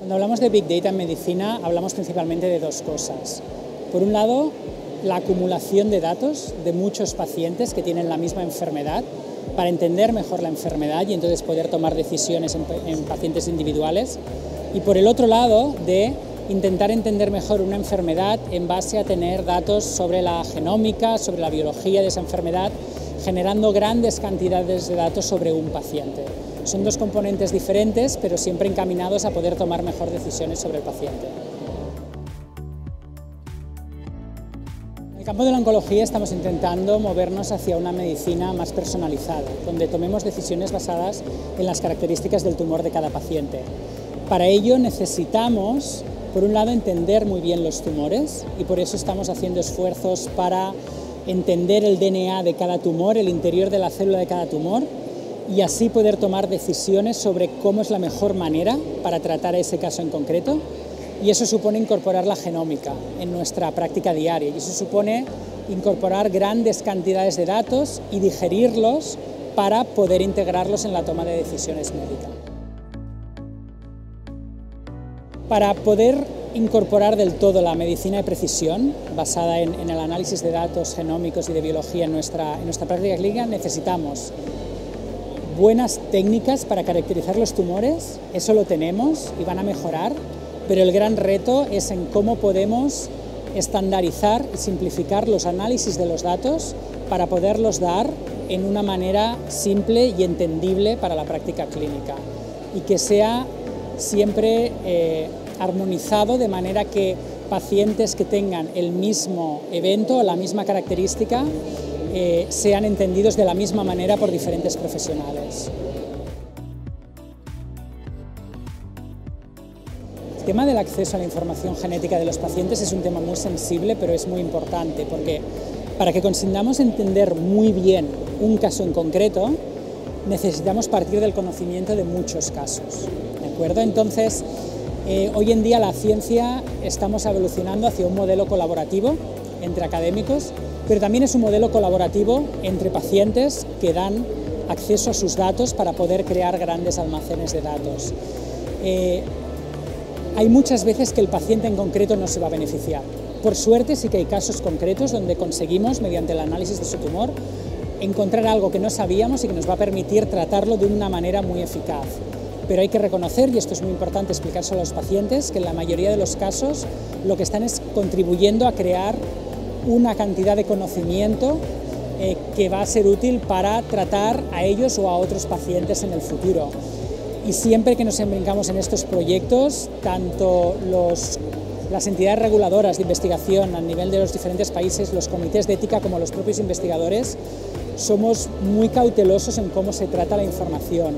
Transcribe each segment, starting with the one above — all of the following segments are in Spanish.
Cuando hablamos de Big Data en medicina, hablamos principalmente de dos cosas. Por un lado, la acumulación de datos de muchos pacientes que tienen la misma enfermedad para entender mejor la enfermedad y entonces poder tomar decisiones en pacientes individuales. Y por el otro lado, de intentar entender mejor una enfermedad en base a tener datos sobre la genómica, sobre la biología de esa enfermedad, generando grandes cantidades de datos sobre un paciente. Son dos componentes diferentes, pero siempre encaminados a poder tomar mejor decisiones sobre el paciente. En el campo de la oncología estamos intentando movernos hacia una medicina más personalizada, donde tomemos decisiones basadas en las características del tumor de cada paciente. Para ello necesitamos, por un lado, entender muy bien los tumores y por eso estamos haciendo esfuerzos para entender el DNA de cada tumor, el interior de la célula de cada tumor, y así poder tomar decisiones sobre cómo es la mejor manera para tratar ese caso en concreto. Y eso supone incorporar la genómica en nuestra práctica diaria, y eso supone incorporar grandes cantidades de datos y digerirlos para poder integrarlos en la toma de decisiones médicas. Para poder incorporar del todo la medicina de precisión, basada en el análisis de datos genómicos y de biología en nuestra práctica clínica, necesitamos buenas técnicas para caracterizar los tumores. Eso lo tenemos y van a mejorar, pero el gran reto es en cómo podemos estandarizar y simplificar los análisis de los datos para poderlos dar en una manera simple y entendible para la práctica clínica y que sea siempre armonizado de manera que pacientes que tengan el mismo evento o la misma característica sean entendidos de la misma manera por diferentes profesionales. El tema del acceso a la información genética de los pacientes es un tema muy sensible, pero es muy importante, porque para que consigamos entender muy bien un caso en concreto, necesitamos partir del conocimiento de muchos casos, ¿de acuerdo? Entonces, hoy en día la ciencia estamos evolucionando hacia un modelo colaborativo entre académicos, pero también es un modelo colaborativo entre pacientes que dan acceso a sus datos para poder crear grandes almacenes de datos. Hay muchas veces que el paciente en concreto no se va a beneficiar. Por suerte sí que hay casos concretos donde conseguimos, mediante el análisis de su tumor, encontrar algo que no sabíamos y que nos va a permitir tratarlo de una manera muy eficaz. Pero hay que reconocer, y esto es muy importante explicárselo a los pacientes, que en la mayoría de los casos lo que están es contribuyendo a crear una cantidad de conocimiento que va a ser útil para tratar a ellos o a otros pacientes en el futuro. Y siempre que nos embrincamos en estos proyectos, tanto las entidades reguladoras de investigación a nivel de los diferentes países, los comités de ética como los propios investigadores, somos muy cautelosos en cómo se trata la información.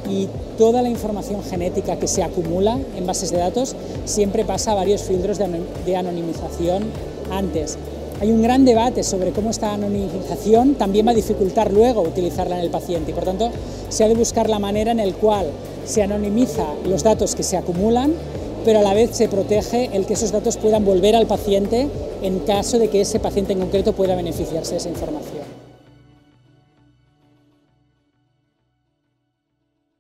Y toda la información genética que se acumula en bases de datos siempre pasa a varios filtros de anonimización antes. Hay un gran debate sobre cómo esta anonimización también va a dificultar luego utilizarla en el paciente y por tanto se ha de buscar la manera en la cual se anonimiza los datos que se acumulan, pero a la vez se protege el que esos datos puedan volver al paciente en caso de que ese paciente en concreto pueda beneficiarse de esa información.